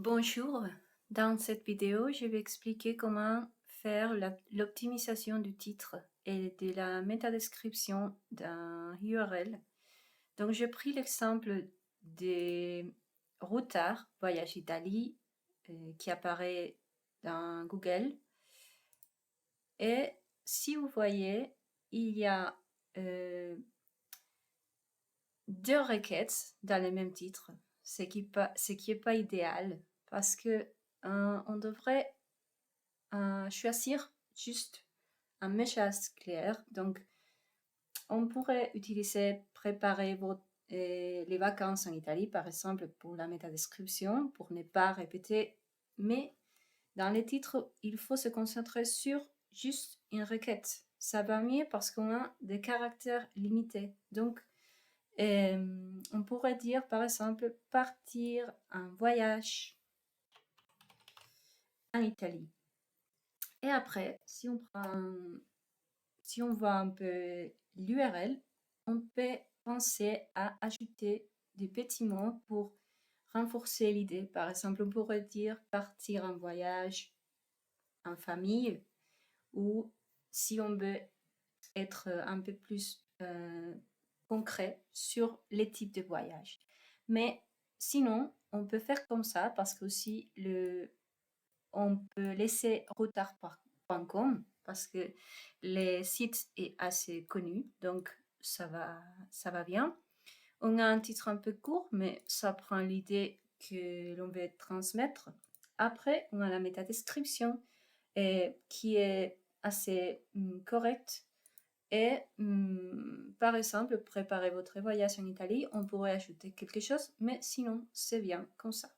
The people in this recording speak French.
Bonjour, dans cette vidéo, je vais expliquer comment faire l'optimisation du titre et de la métadescription d'un URL. Donc, j'ai pris l'exemple des Routard, Voyage Italie, qui apparaît dans Google. Et si vous voyez, il y a deux requêtes dans le même titre, ce qui est pas idéal parce que on devrait choisir juste un message clair. Donc, on pourrait utiliser préparer les vacances en Italie, par exemple, pour la métadescription, pour ne pas répéter. Mais dans les titres, il faut se concentrer sur juste une requête. Ça va mieux parce qu'on a des caractères limités. Donc, on pourrait dire, par exemple, partir en voyage en Italie. Et après, si on voit un peu l'URL, on peut penser à ajouter des petits mots pour renforcer l'idée. Par exemple, on pourrait dire partir en voyage en famille, ou si on veut être un peu plus concret sur les types de voyages. Mais sinon, on peut faire comme ça parce que aussi on peut laisser retard.com parce que le site est assez connu, donc ça va bien. On a un titre un peu court, mais ça prend l'idée que l'on veut transmettre. Après, on a la métadescription qui est assez correcte. Et par exemple, préparez votre voyage en Italie, on pourrait ajouter quelque chose, mais sinon, c'est bien comme ça.